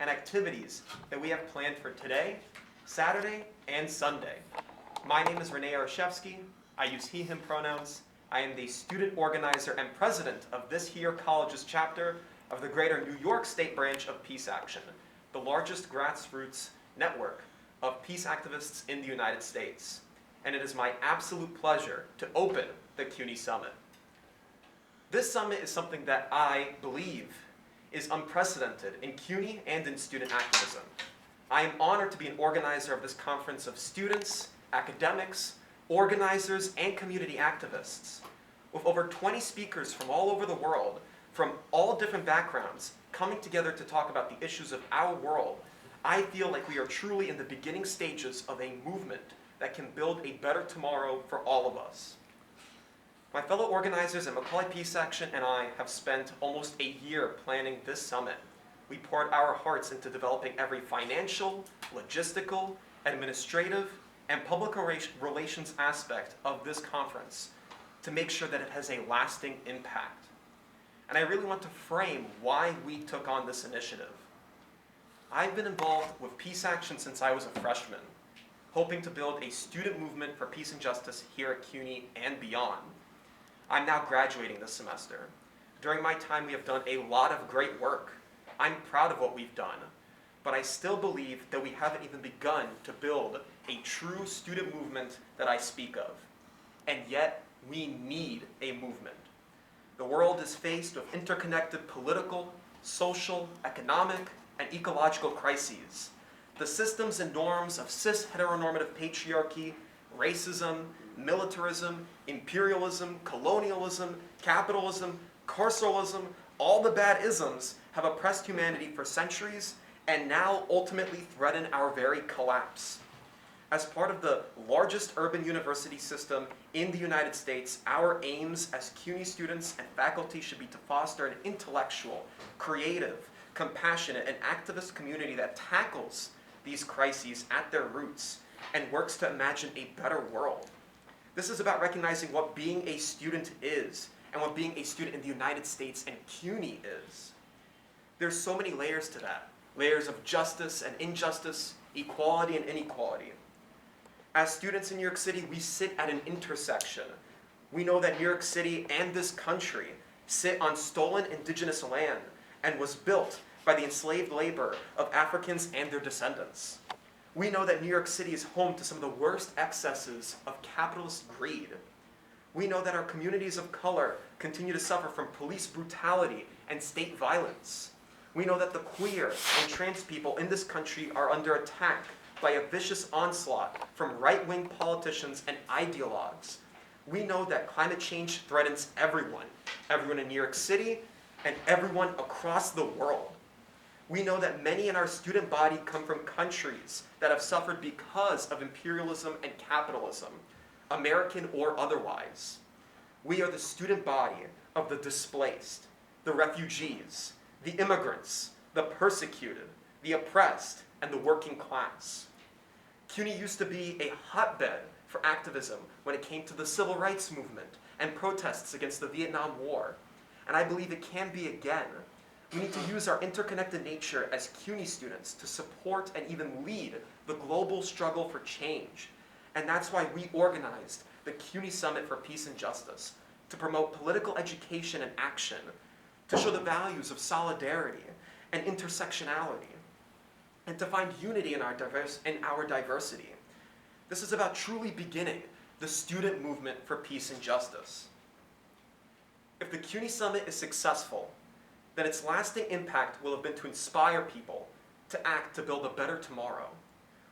and activities that we have planned for today, Saturday, and Sunday. My name is Rene Yaroshevsky. I use he, him pronouns. I am the student organizer and president of this here college's chapter of the Greater New York State branch of Peace Action, the largest grassroots network of peace activists in the United States. And it is my absolute pleasure to open the CUNY Summit. This summit is something that I believe is unprecedented in CUNY and in student activism. I am honored to be an organizer of this conference of students, academics, organizers, and community activists. With over 20 speakers from all over the world, from all different backgrounds, coming together to talk about the issues of our world, I feel like we are truly in the beginning stages of a movement that can build a better tomorrow for all of us. My fellow organizers at Macaulay Peace Action and I have spent almost a year planning this summit. We poured our hearts into developing every financial, logistical, administrative, and public relations aspect of this conference to make sure that it has a lasting impact. And I really want to frame why we took on this initiative. I've been involved with Peace Action since I was a freshman, hoping to build a student movement for peace and justice here at CUNY and beyond. I'm now graduating this semester. During my time, we have done a lot of great work. I'm proud of what we've done, but I still believe that we haven't even begun to build a true student movement that I speak of. And yet, we need a movement. The world is faced with interconnected political, social, economic, and ecological crises. The systems and norms of cis-heteronormative patriarchy, racism, militarism, imperialism, colonialism, capitalism, carceralism, all the bad isms have oppressed humanity for centuries and now ultimately threaten our very collapse. As part of the largest urban university system in the United States, our aims as CUNY students and faculty should be to foster an intellectual, creative, compassionate, and activist community that tackles these crises at their roots and works to imagine a better world. This is about recognizing what being a student is and what being a student in the United States and CUNY is. There's so many layers to that. Layers of justice and injustice, equality and inequality. As students in New York City, we sit at an intersection. We know that New York City and this country sit on stolen indigenous land and was built by the enslaved labor of Africans and their descendants. We know that New York City is home to some of the worst excesses of capitalist greed. We know that our communities of color continue to suffer from police brutality and state violence. We know that the queer and trans people in this country are under attack by a vicious onslaught from right-wing politicians and ideologues. We know that climate change threatens everyone in New York City and everyone across the world. We know that many in our student body come from countries that have suffered because of imperialism and capitalism, American or otherwise. We are the student body of the displaced, the refugees, the immigrants, the persecuted, the oppressed, and the working class. CUNY used to be a hotbed for activism when it came to the civil rights movement and protests against the Vietnam War. And I believe it can be again. We need to use our interconnected nature as CUNY students to support and even lead the global struggle for change. And that's why we organized the CUNY Summit for Peace and Justice, to promote political education and action, to show the values of solidarity and intersectionality, and to find unity in our diversity. This is about truly beginning the student movement for peace and justice. If the CUNY Summit is successful, then its lasting impact will have been to inspire people to act to build a better tomorrow.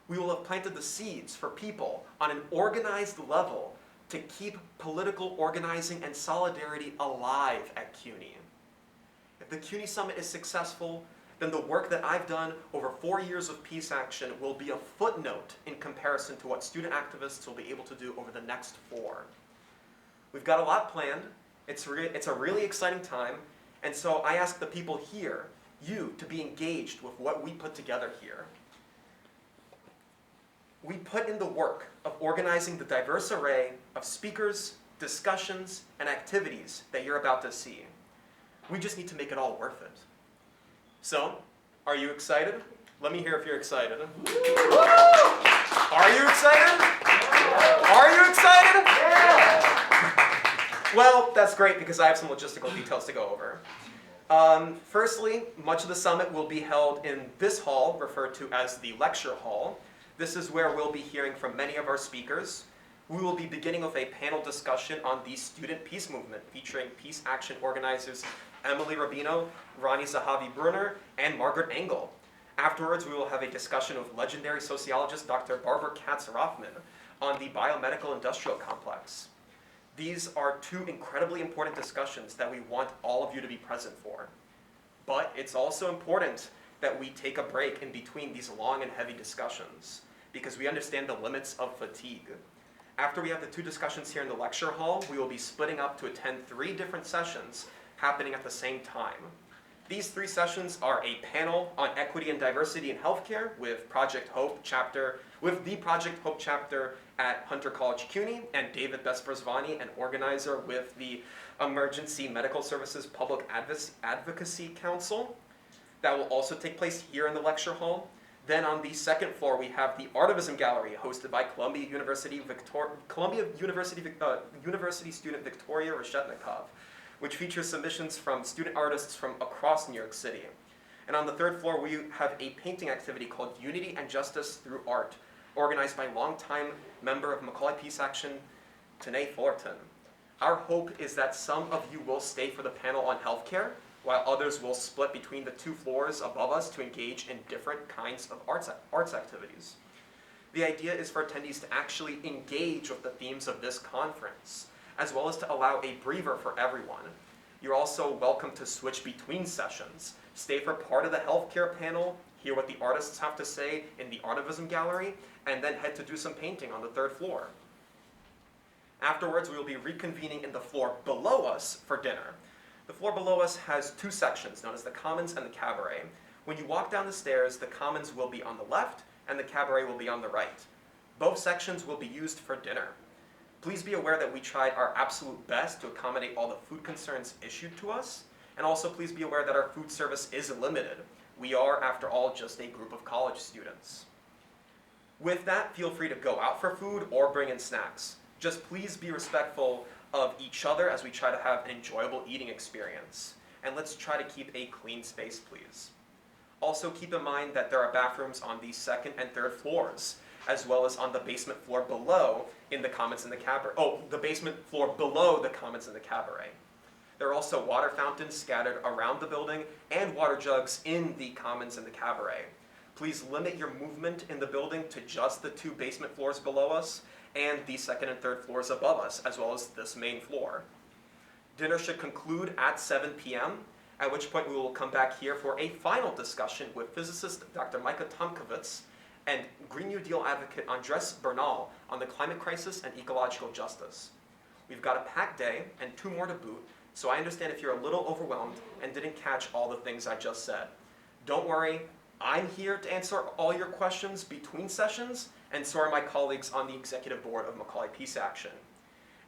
We will have planted the seeds for people on an organized level to keep political organizing and solidarity alive at CUNY. If the CUNY Summit is successful, then the work that I've done over 4 years of peace action will be a footnote in comparison to what student activists will be able to do over the next 4. We've got a lot planned. It's a really exciting time. And so I ask the people here, you, to be engaged with what we put together here. We put in the work of organizing the diverse array of speakers, discussions, and activities that you're about to see. We just need to make it all worth it. So, Are you excited? Let me hear if you're excited. Are you excited? Are you excited? Yeah! Well, that's great because I have some logistical details to go over. Firstly, much of the summit will be held in this hall, referred to as the lecture hall. This is where we'll be hearing from many of our speakers. We will be beginning with a panel discussion on the student peace movement, featuring peace action organizers Emily Rubino, Roni Zahavi-Brunner, and Margaret Engel. Afterwards, we will have a discussion with legendary sociologist Dr. Barbara Katz-Rothman on the biomedical industrial complex. These are two incredibly important discussions that we want all of you to be present for. But it's also important that we take a break in between these long and heavy discussions because we understand the limits of fatigue. After we have the two discussions here in the lecture hall, we will be splitting up to attend 3 different sessions happening at the same time. These 3 sessions are a panel on equity and diversity in healthcare with the Project Hope chapter at Hunter College CUNY, and David Besversvani, an organizer with the Emergency Medical Services Public Advocacy Council. That will also take place here in the lecture hall. Then on the second floor, we have the Artivism Gallery, hosted by Columbia University student Victoria Reshetnikov, which features submissions from student artists from across New York City. And on the third floor, we have a painting activity called Unity and Justice Through Art, organized by longtime member of Macaulay Peace Action, Tanae Fullerton. Our hope is that some of you will stay for the panel on healthcare, while others will split between the 2 floors above us to engage in different kinds of arts activities. The idea is for attendees to actually engage with the themes of this conference, as well as to allow a breather for everyone. You're also welcome to switch between sessions. Stay for part of the healthcare panel, hear what the artists have to say in the Artivism Gallery, and then head to do some painting on the 3rd floor. Afterwards, we will be reconvening in the floor below us for dinner. The floor below us has 2 sections, known as the Commons and the Cabaret. When you walk down the stairs, the Commons will be on the left, and the Cabaret will be on the right. Both sections will be used for dinner. Please be aware that we tried our absolute best to accommodate all the food concerns issued to us, and also please be aware that our food service is limited. We are, after all, just a group of college students. With that, feel free to go out for food or bring in snacks. Just please be respectful of each other as we try to have an enjoyable eating experience. And let's try to keep a clean space, please. Also keep in mind that there are bathrooms on the 2nd and 3rd floors, as well as on the basement floor below in the Commons and the Cabaret. Oh, the basement floor below the Commons and the Cabaret. There are also water fountains scattered around the building and water jugs in the Commons and the Cabaret. Please limit your movement in the building to just the 2 basement floors below us and the 2nd and 3rd floors above us, as well as this main floor. Dinner should conclude at 7 p.m., at which point we will come back here for a final discussion with physicist Dr. Micah Tomkovitz and Green New Deal advocate Andres Bernal on the climate crisis and ecological justice. We've got a packed day and 2 more to boot, so I understand if you're a little overwhelmed and didn't catch all the things I just said. Don't worry, I'm here to answer all your questions between sessions, and so are my colleagues on the executive board of Macaulay Peace Action.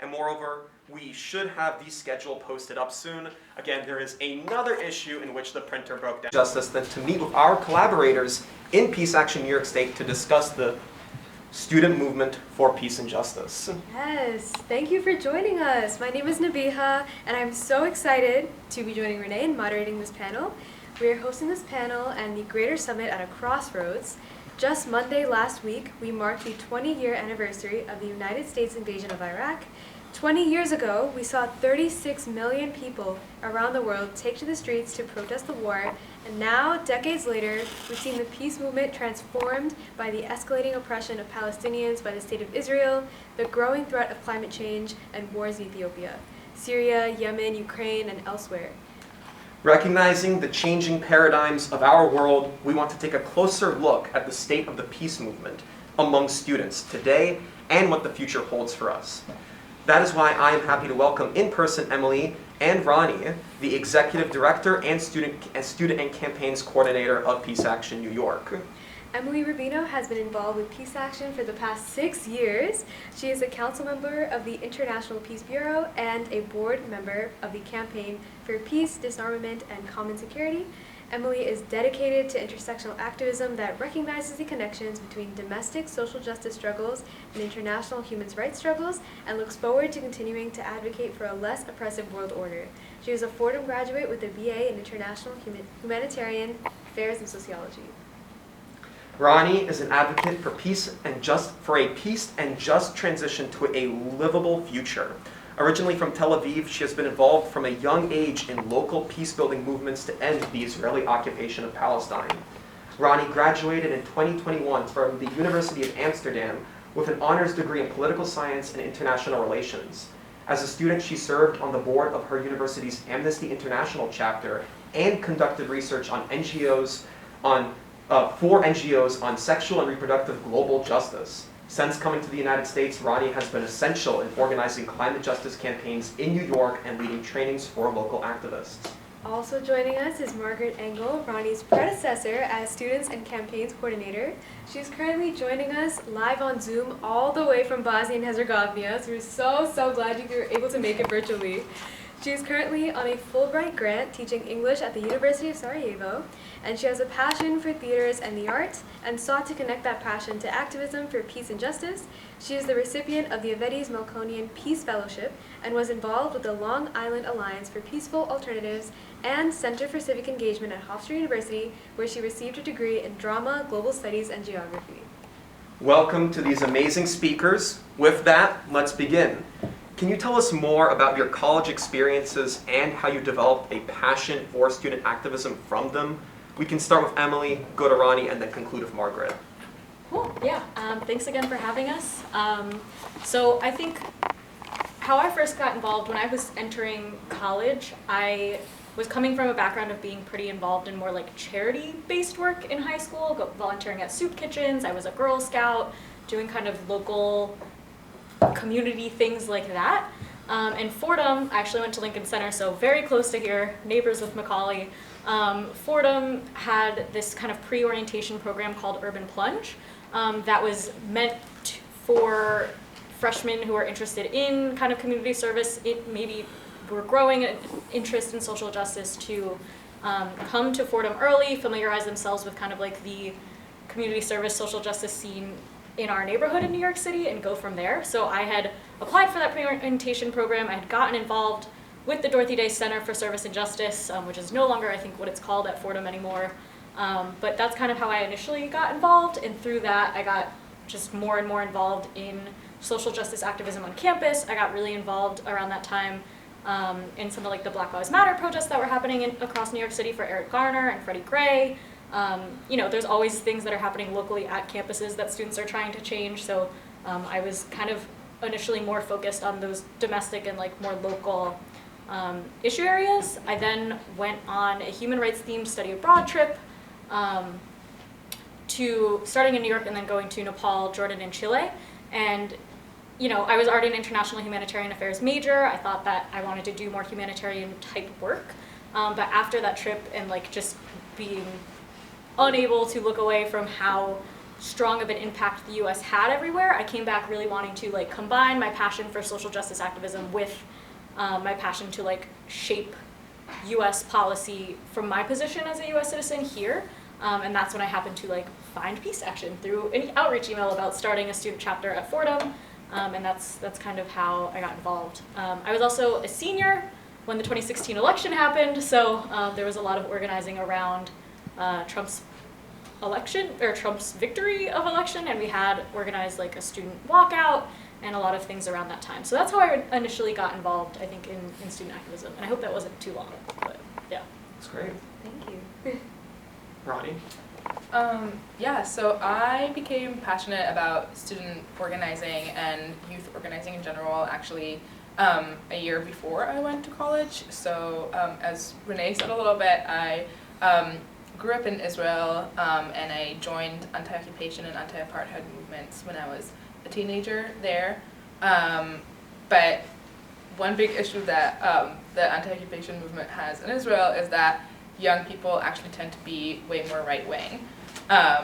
And moreover, we should have the schedule posted up soon. Again, there is another issue in which the printer broke down. Justice than to meet with our collaborators in Peace Action New York State to discuss the student movement for peace and justice. Yes, thank you for joining us. My name is Nabiha, and I'm so excited to be joining Rene in moderating this panel. We are hosting this panel and the Greater Summit at a crossroads. Just Monday last week, we marked the 20-year anniversary of the United States invasion of Iraq. 20 years ago, we saw 36 million people around the world take to the streets to protest the war, and now, decades later, we've seen the peace movement transformed by the escalating oppression of Palestinians by the State of Israel, the growing threat of climate change, and wars in Ethiopia, Syria, Yemen, Ukraine, and elsewhere. Recognizing the changing paradigms of our world, we want to take a closer look at the state of the peace movement among students today and what the future holds for us. That is why I am happy to welcome in person Emily and Roni, the Executive Director and Student and Campaigns Coordinator of Peace Action New York. Emily Rubino has been involved with Peace Action for the past 6 years. She is a council member of the International Peace Bureau and a board member of the Campaign for Peace, Disarmament, and Common Security. Emily is dedicated to intersectional activism that recognizes the connections between domestic social justice struggles and international human rights struggles, and looks forward to continuing to advocate for a less oppressive world order. She is a Fordham graduate with a BA in International Humanitarian Affairs and Sociology. Roni is an advocate for a peace and just transition to a livable future. Originally from Tel Aviv, she has been involved from a young age in local peace-building movements to end the Israeli occupation of Palestine. Roni graduated in 2021 from the University of Amsterdam with an honors degree in political science and international relations. As a student, she served on the board of her university's Amnesty International chapter and conducted research on for NGOs on sexual and reproductive global justice. Since coming to the United States, Roni has been essential in organizing climate justice campaigns in New York and leading trainings for local activists. Also joining us is Margaret Engel, Roni's predecessor as Students and Campaigns Coordinator. She's currently joining us live on Zoom all the way from Bosnia and Herzegovina, so we're so glad you were able to make it virtually. She is currently on a Fulbright grant teaching English at the University of Sarajevo, and she has a passion for theaters and the arts, and sought to connect that passion to activism for peace and justice. She is the recipient of the Avedis Melkonian Peace Fellowship, and was involved with the Long Island Alliance for Peaceful Alternatives and Center for Civic Engagement at Hofstra University, where she received a degree in Drama, Global Studies, and Geography. Welcome to these amazing speakers. With that, let's begin. Can you tell us more about your college experiences and how you developed a passion for student activism from them? We can start with Emily, go to Roni, and then conclude with Margaret. Cool, yeah. Thanks again for having us. So I think how I first got involved when I was entering college, I was coming from a background of being pretty involved in more like charity-based work in high school, volunteering at soup kitchens. I was a Girl Scout, doing kind of local community things like that. And Fordham, I actually went to Lincoln Center, so very close to here, neighbors with Macaulay. Fordham had this kind of pre-orientation program called Urban Plunge that was meant for freshmen who are interested in kind of community service. It maybe were growing an interest in social justice to come to Fordham early, familiarize themselves with kind of like the community service social justice scene in our neighborhood in New York City and go from there. So I had applied for that pre-orientation program. I had gotten involved with the Dorothy Day Center for Service and Justice, which is no longer, I think, what it's called at Fordham anymore. But that's kind of how I initially got involved, and through that I got just more and more involved in social justice activism on campus. I got really involved around that time in some of like the Black Lives Matter protests that were happening across New York City for Eric Garner and Freddie Gray. You know, there's always things that are happening locally at campuses that students are trying to change, so I was kind of initially more focused on those domestic and like more local issue areas. I then went on a human rights themed study abroad trip to starting in New York and then going to Nepal, Jordan, and Chile. And you know, I was already an international humanitarian affairs major. I thought that I wanted to do more humanitarian type work. But after that trip and like just being unable to look away from how strong of an impact the US had everywhere, I came back really wanting to like combine my passion for social justice activism with my passion to like shape US policy from my position as a US citizen here. And that's when I happened to like find Peace Action through an outreach email about starting a student chapter at Fordham. And that's kind of how I got involved. I was also a senior when the 2016 election happened, so there was a lot of organizing around Trump's election, or Trump's victory of election, and we had organized like a student walkout and a lot of things around that time. So that's how I initially got involved, I think, in student activism. And I hope that wasn't too long, but yeah. That's great. Thank you. Ronnie? Yeah, so I became passionate about student organizing and youth organizing in general actually a year before I went to college. So as Rene said a little bit, I grew up in Israel and I joined anti-occupation and anti-apartheid movements when I was a teenager there. But one big issue that the anti-occupation movement has in Israel is that young people actually tend to be way more right-wing,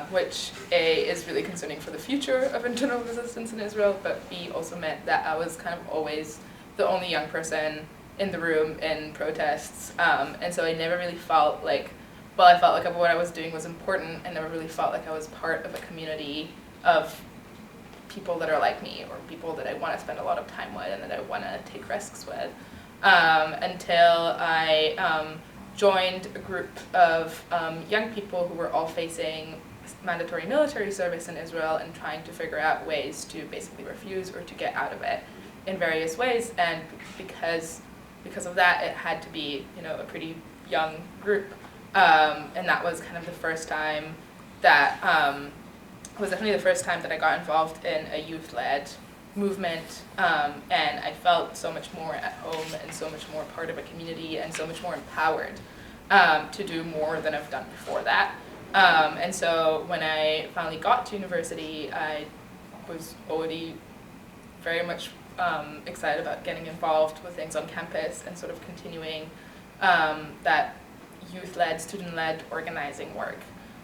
which A, is really concerning for the future of internal resistance in Israel, but B, also meant that I was kind of always the only young person in the room in protests, and so I never really felt like while I felt like what I was doing was important, I never really felt like I was part of a community of people that are like me, or people that I want to spend a lot of time with and that I want to take risks with, until I joined a group of young people who were all facing mandatory military service in Israel and trying to figure out ways to basically refuse or to get out of it in various ways. And because of that, it had to be, a pretty young group, and that was kind of the first time that was definitely the first time that I got involved in a youth-led movement, and I felt so much more at home and so much more part of a community and so much more empowered to do more than I've done before that. And so when I finally got to university, I was already very much excited about getting involved with things on campus and sort of continuing that youth-led, student-led organizing work.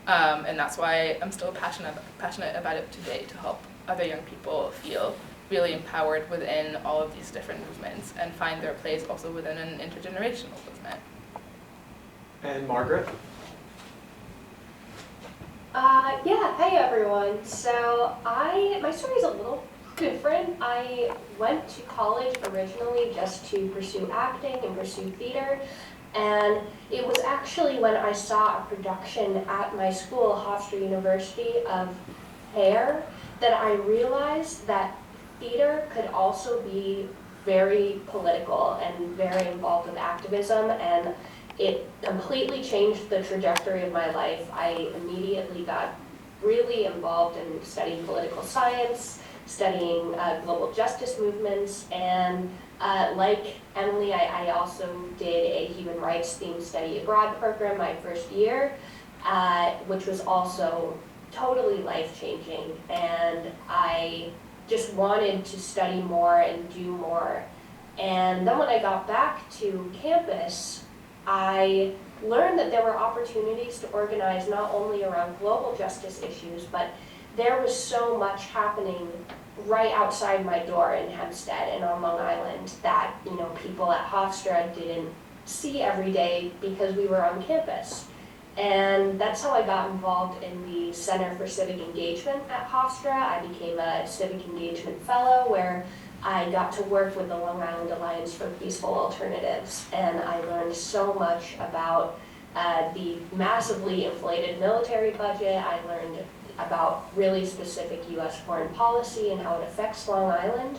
And that's why I'm still passionate about it today, to help other young people feel really empowered within all of these different movements and find their place also within an intergenerational movement. And Margaret? Yeah, hey everyone. So my story is a little different. I went to college originally just to pursue acting and pursue theater. And it was actually when I saw a production at my school, Hofstra University, of Hair, that I realized that theater could also be very political and very involved with activism, and it completely changed the trajectory of my life. I immediately got really involved in studying political science, studying global justice movements, and like Emily, I also did a human rights themed study abroad program my first year, which was also totally life-changing, and I just wanted to study more and do more. And then when I got back to campus, I learned that there were opportunities to organize not only around global justice issues, but there was so much happening right outside my door in Hempstead and on Long Island that people at Hofstra didn't see every day because we were on campus. And that's how I got involved in the Center for Civic Engagement at Hofstra. I became a Civic Engagement Fellow, where I got to work with the Long Island Alliance for Peaceful Alternatives, and I learned so much about the massively inflated military budget. I learned about really specific U.S. foreign policy and how it affects Long Island.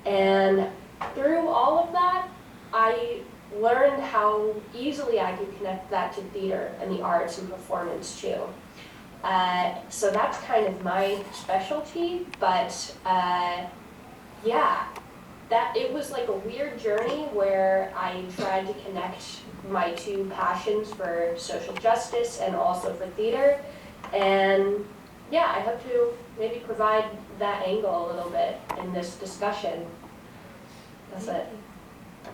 And through all of that, I learned how easily I could connect that to theater and the arts and performance too. So that's kind of my specialty, but yeah, it was like a weird journey where I tried to connect my two passions for social justice and also for theater. And yeah, I hope to maybe provide that angle a little bit in this discussion. That's it.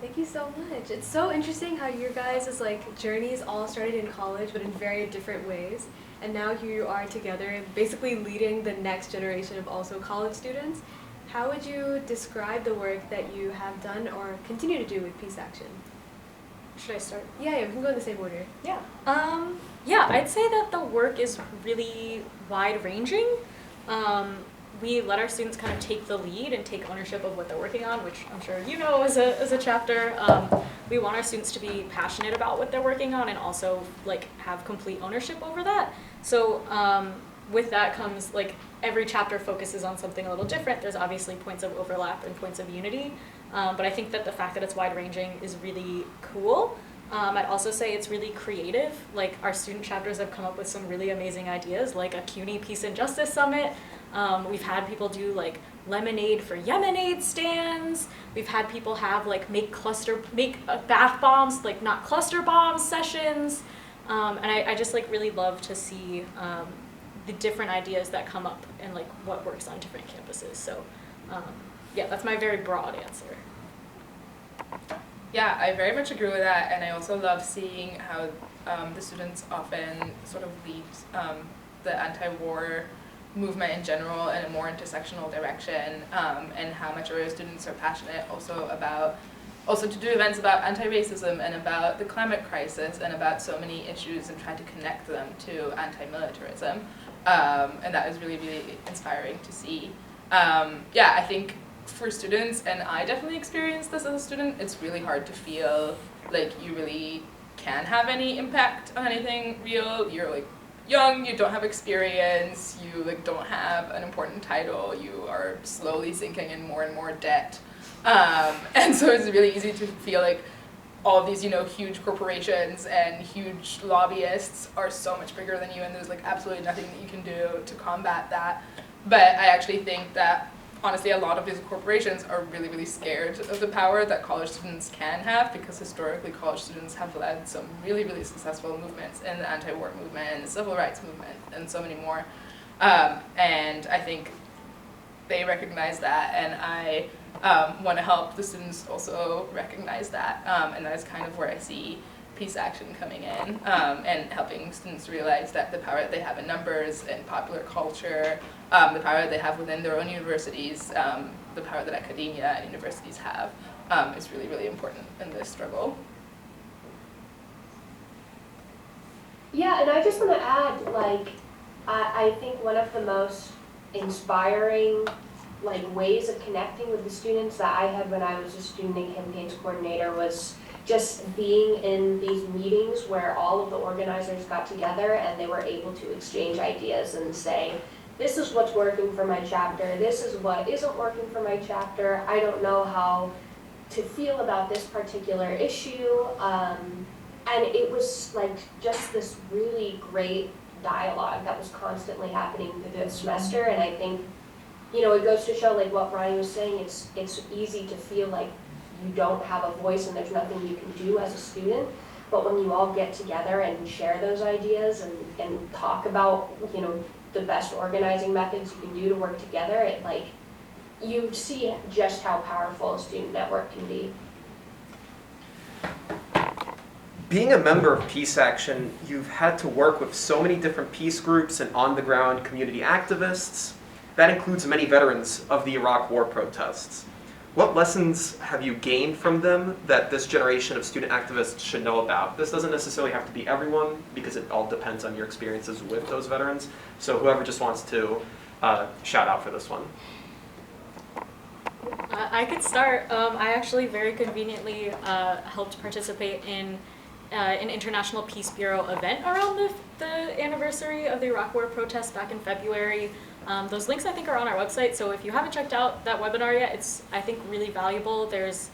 Thank you so much. It's so interesting how your guys' journeys all started in college, but in very different ways. And now here you are together, basically leading the next generation of also college students. How would you describe the work that you have done or continue to do with Peace Action? Should I start? Yeah, we can go in the same order. Yeah. Yeah, I'd say that the work is really wide-ranging. We let our students kind of take the lead and take ownership of what they're working on, which I'm sure you know as a chapter. We want our students to be passionate about what they're working on and also have complete ownership over that. So with that comes every chapter focuses on something a little different. There's obviously points of overlap and points of unity, but I think that the fact that it's wide-ranging is really cool. I'd also say it's really creative. Our student chapters have come up with some really amazing ideas, like a CUNY Peace and Justice Summit. We've had people do lemonade for Yemenade stands. We've had people have make bath bombs, not cluster bombs sessions. And I just really love to see the different ideas that come up and what works on different campuses. So yeah, that's my very broad answer. Yeah, I very much agree with that, and I also love seeing how the students often sort of lead the anti-war movement in general in a more intersectional direction, and how much our students are passionate also about also to do events about anti-racism and about the climate crisis and about so many issues and try to connect them to anti-militarism. And that was really, really inspiring to see. Yeah, I think for students, and I definitely experienced this as a student, it's really hard to feel like you really can have any impact on anything real. You're like young, you don't have experience, you like don't have an important title, you are slowly sinking in more and more debt. And so it's really easy to feel like all of these, you know, huge corporations and huge lobbyists are so much bigger than you, and there's like absolutely nothing that you can do to combat that. But I actually think that honestly a lot of these corporations are really, really scared of the power that college students can have, because historically college students have led some really, really successful movements in the anti-war movement and the civil rights movement and so many more. And I think they recognize that, and I want to help the students also recognize that, and that is kind of where I see peace action coming in, and helping students realize that the power that they have in numbers and popular culture, the power that they have within their own universities, the power that academia and universities have, is really, really important in this struggle. Yeah, and I just want to add, like, I think one of the most inspiring ways of connecting with the students that I had when I was a student and campaigns coordinator was just being in these meetings where all of the organizers got together and they were able to exchange ideas and say, this is what's working for my chapter, this is what isn't working for my chapter, I don't know how to feel about this particular issue. And it was like just this really great dialogue that was constantly happening through the semester, and I think, you know, it goes to show, like what Roni was saying, it's easy to feel like you don't have a voice and there's nothing you can do as a student, but when you all get together and share those ideas and talk about, you know, the best organizing methods you can do to work together, it you see just how powerful a student network can be. Being a member of Peace Action, you've had to work with so many different peace groups and on-the-ground community activists. That includes many veterans of the Iraq War protests. What lessons have you gained from them that this generation of student activists should know about? This doesn't necessarily have to be everyone, because it all depends on your experiences with those veterans. So whoever just wants to shout out for this one. I could start. I actually very conveniently helped participate in an International Peace Bureau event around the anniversary of the Iraq War protests back in February. Those links I think are on our website, so if you haven't checked out that webinar yet, it's I think really valuable. There's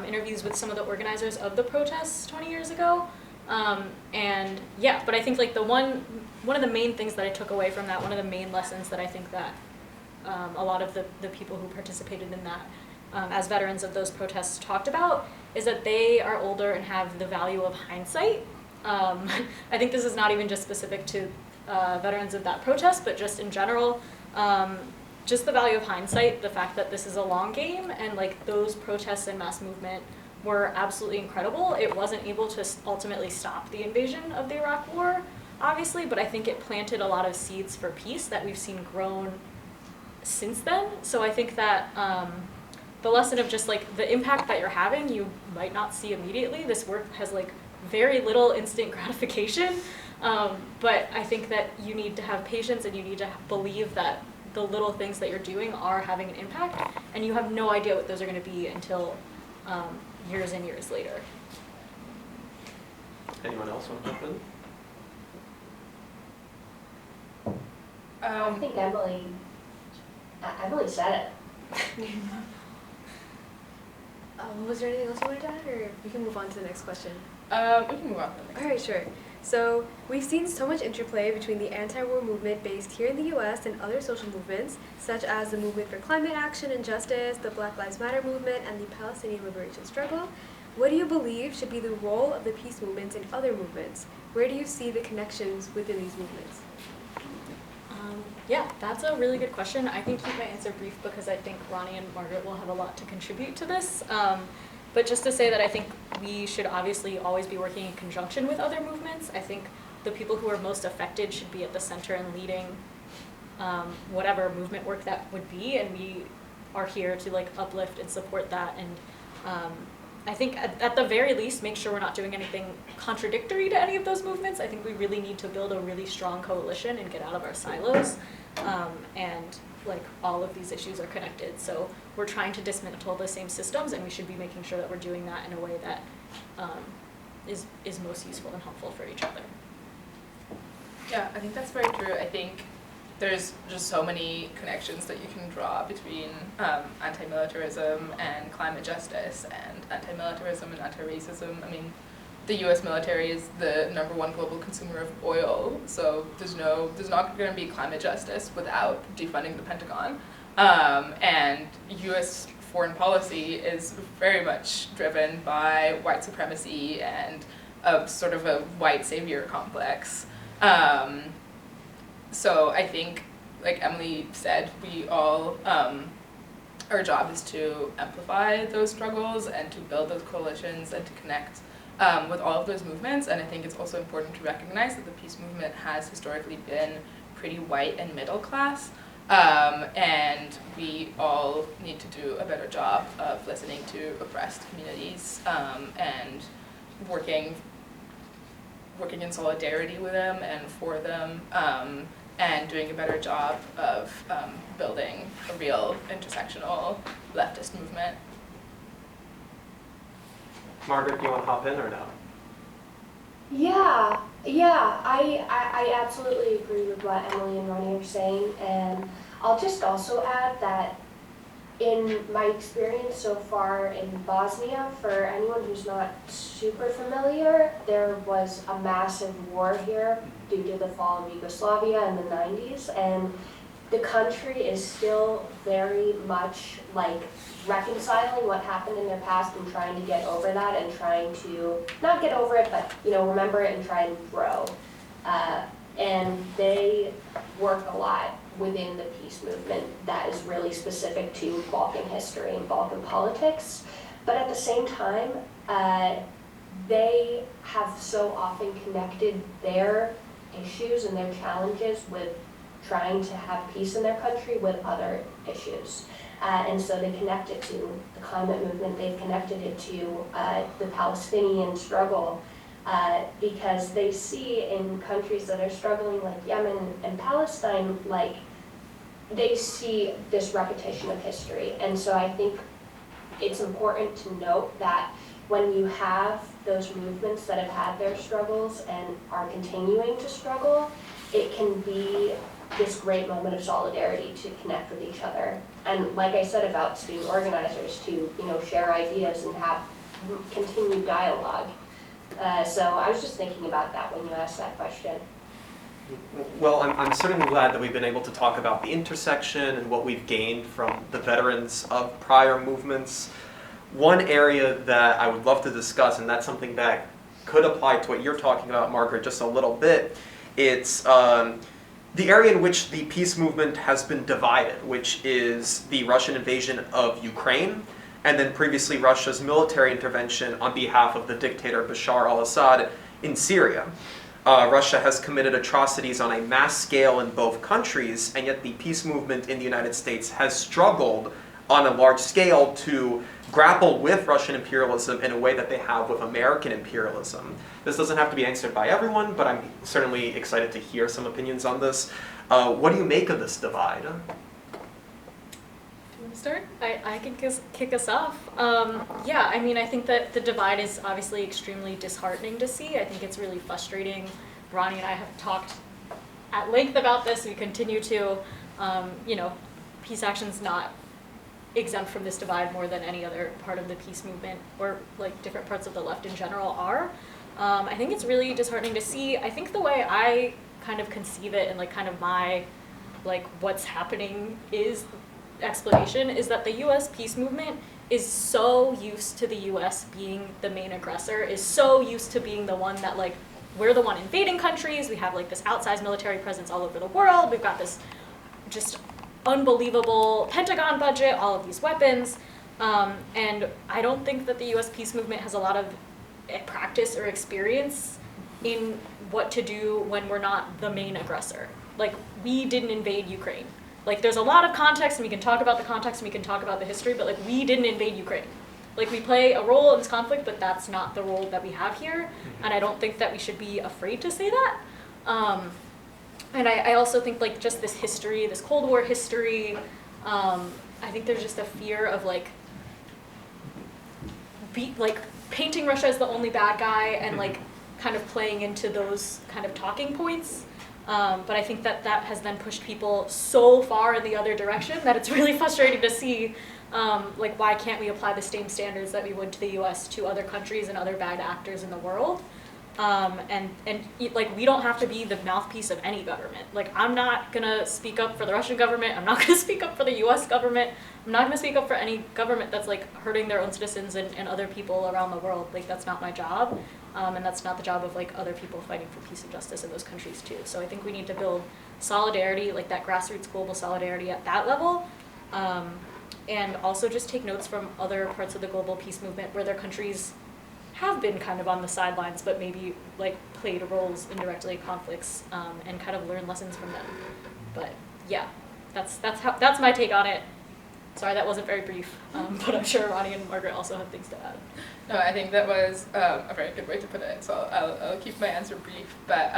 interviews with some of the organizers of the protests 20 years ago. And yeah, but I think like one of the main things that I took away from that, one of the main lessons that I think that a lot of the people who participated in that as veterans of those protests talked about is that they are older and have the value of hindsight. I think this is not even just specific to veterans of that protest, but just in general, just the value of hindsight, the fact that this is a long game, and like those protests and mass movement were absolutely incredible. It wasn't able to ultimately stop the invasion of the Iraq War, obviously, but I think it planted a lot of seeds for peace that we've seen grown since then. So I think that the lesson of just like the impact that you're having, you might not see immediately. This work has like very little instant gratification, but I think that you need to have patience and you need to believe that the little things that you're doing are having an impact, and you have no idea what those are going to be until years and years later. Anyone else want to jump in? I think Emily said it. Was there anything else you wanted to add, or we can move on to the next question? We can move on to the next. All right, sure. So we've seen so much interplay between the anti-war movement based here in the U.S. and other social movements, such as the movement for climate action and justice, the Black Lives Matter movement, and the Palestinian liberation struggle. What do you believe should be the role of the peace movements in other movements? Where do you see the connections within these movements? Yeah, that's a really good question. I can keep my answer brief because I think Roni and Margaret will have a lot to contribute to this. But just to say that I think we should obviously always be working in conjunction with other movements. I think the people who are most affected should be at the center and leading whatever movement work that would be, and we are here to like uplift and support that and I think at the very least, make sure we're not doing anything contradictory to any of those movements. I think we really need to build a really strong coalition and get out of our silos. And like all of these issues are connected. So we're trying to dismantle the same systems, and we should be making sure that we're doing that in a way that is most useful and helpful for each other. Yeah, I think that's very true. I think there's just so many connections that you can draw between anti-militarism and climate justice, and anti-militarism and anti-racism. I mean, the U.S. military is the #1 global consumer of oil, so there's not going to be climate justice without defunding the Pentagon. And U.S. foreign policy is very much driven by white supremacy and a sort of a white savior complex. So I think, like Emily said, we all, our job is to amplify those struggles and to build those coalitions and to connect with all of those movements. And I think it's also important to recognize that the peace movement has historically been pretty white and middle class. And we all need to do a better job of listening to oppressed communities and working in solidarity with them and for them, and doing a better job of building a real intersectional leftist movement. Margaret, do you want to hop in or no? Yeah, I absolutely agree with what Emily and Roni are saying, and I'll just also add that in my experience so far in Bosnia, for anyone who's not super familiar, there was a massive war here due to the fall of Yugoslavia in the 90s, and the country is still very much like reconciling what happened in their past and trying to get over that and trying to, not get over it, but remember it and try and grow. And they work a lot within the peace movement that is really specific to Balkan history and Balkan politics. But at the same time, they have so often connected their issues and their challenges with trying to have peace in their country with other issues. And so they connect it to the climate movement, they've connected it to the Palestinian struggle, because they see in countries that are struggling like Yemen and Palestine, like they see this repetition of history. And so I think it's important to note that when you have those movements that have had their struggles and are continuing to struggle, it can be this great moment of solidarity to connect with each other. And like I said about student organizers, to share ideas and have continued dialogue. So I was just thinking about that when you asked that question. Well, I'm certainly glad that we've been able to talk about the intersection and what we've gained from the veterans of prior movements. One area that I would love to discuss, and that's something that could apply to what you're talking about, Margaret, just a little bit, it's the area in which the peace movement has been divided, which is the Russian invasion of Ukraine, and then previously Russia's military intervention on behalf of the dictator Bashar al-Assad in Syria. Russia has committed atrocities on a mass scale in both countries, and yet the peace movement in the United States has struggled on a large scale to grapple with Russian imperialism in a way that they have with American imperialism. This doesn't have to be answered by everyone, but I'm certainly excited to hear some opinions on this. What do you make of this divide? Do you want to start? I can kick us off. Yeah, I mean, I think that the divide is obviously extremely disheartening to see. I think it's really frustrating. Roni and I have talked at length about this. We continue to, peace action's not exempt from this divide more than any other part of the peace movement or like different parts of the left in general are. I think it's really disheartening to see. I think the way I kind of conceive it and like kind of my what's happening is explanation is that the US peace movement is so used to the US being the main aggressor, is so used to being the one that we're the one invading countries, we have this outsized military presence all over the world, we've got this just unbelievable Pentagon budget, all of these weapons, and I don't think that the US peace movement has a lot of practice or experience in what to do when we're not the main aggressor. We didn't invade Ukraine. There's a lot of context, and we can talk about the context, and we can talk about the history, but we didn't invade Ukraine. Like, we play a role in this conflict, but that's not the role that we have here. And I don't think that we should be afraid to say that. And I also think, like, just this history, this Cold War history, I think there's just a fear of, like painting Russia as the only bad guy and, like, kind of playing into those kind of talking points. But I think that that has then pushed people so far in the other direction that it's really frustrating to see, like, why can't we apply the same standards that we would to the US to other countries and other bad actors in the world? Like, we don't have to be the mouthpiece of any government. Like, I'm not gonna speak up for the Russian government, I'm not gonna speak up for the US government, I'm not gonna speak up for any government that's, like, hurting their own citizens and other people around the world. Like, that's not my job, and that's not the job of, like, other people fighting for peace and justice in those countries too. So I think we need to build solidarity, like that grassroots global solidarity at that level, and also just take notes from other parts of the global peace movement where their countries have been kind of on the sidelines, but maybe, like, played roles indirectly in conflicts, and kind of learn lessons from them. But yeah, that's my take on it. Sorry, that wasn't very brief, but I'm sure Roni and Margaret also have things to add. No, I think that was a very good way to put it, so I'll keep my answer brief. But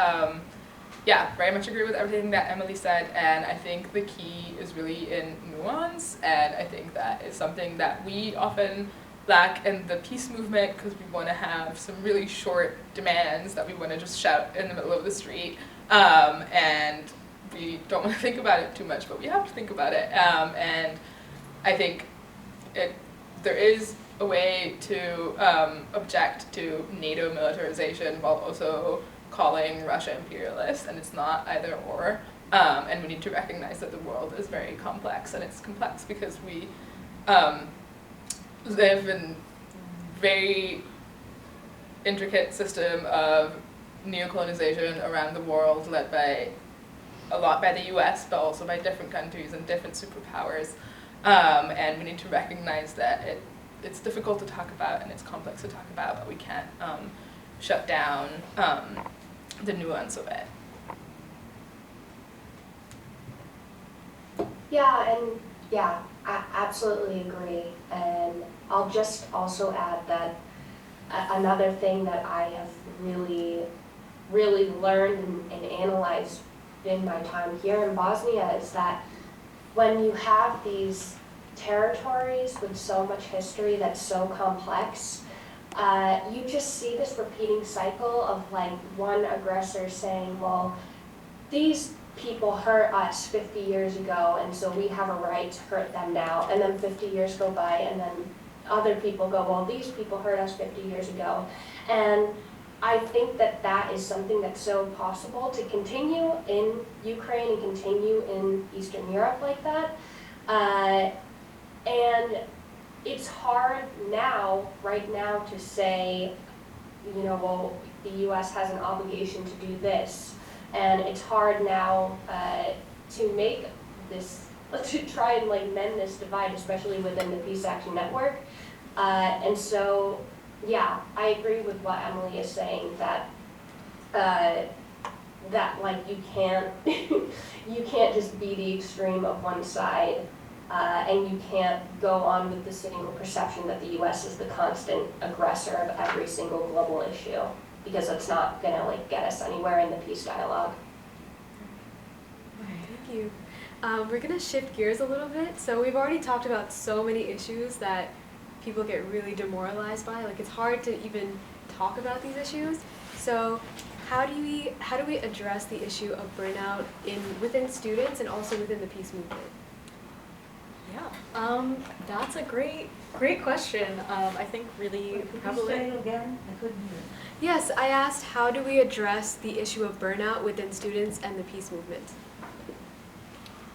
yeah, very much agree with everything that Emily said, and I think the key is really in nuance, and I think that is something that we often lack in the peace movement because we want to have some really short demands that we want to just shout in the middle of the street, and we don't want to think about it too much, but we have to think about it, and I think there is a way to object to NATO militarization while also calling Russia imperialist, and it's not either or, and we need to recognize that the world is very complex, and it's complex because we live in very intricate system of neocolonization around the world, led by a lot by the US, but also by different countries and different superpowers, and we need to recognize that it's difficult to talk about and it's complex to talk about, but we can't shut down the nuance of it. Yeah, I absolutely agree. And I'll just also add that another thing that I have really learned and analyzed in my time here in Bosnia is that when you have these territories with so much history that's so complex, you just see this repeating cycle of, like, one aggressor saying, well, these people hurt us 50 years ago, and so we have a right to hurt them now. And then 50 years go by, and then other people go, well, these people hurt us 50 years ago. And I think that that is something that's so possible to continue in Ukraine and continue in Eastern Europe like that. And it's hard now, right now, to say, you know, well, the US has an obligation to do this. And it's hard now to make this, to try and, like, mend this divide, especially within the Peace Action Network. And so, yeah, I agree with what Emily is saying, that like, you can't you can't just be the extreme of one side, and you can't go on with the single perception that the US is the constant aggressor of every single global issue, because it's not gonna, like, get us anywhere in the peace dialogue. Thank you. We're gonna shift gears a little bit. So we've already talked about so many issues that people get really demoralized by. Like, it's hard to even talk about these issues. So how do we address the issue of burnout within students and also within the peace movement? Yeah, that's a great question. I think really probably. Could you say it again? I couldn't hear. Yes, I asked, how do we address the issue of burnout within students and the peace movement?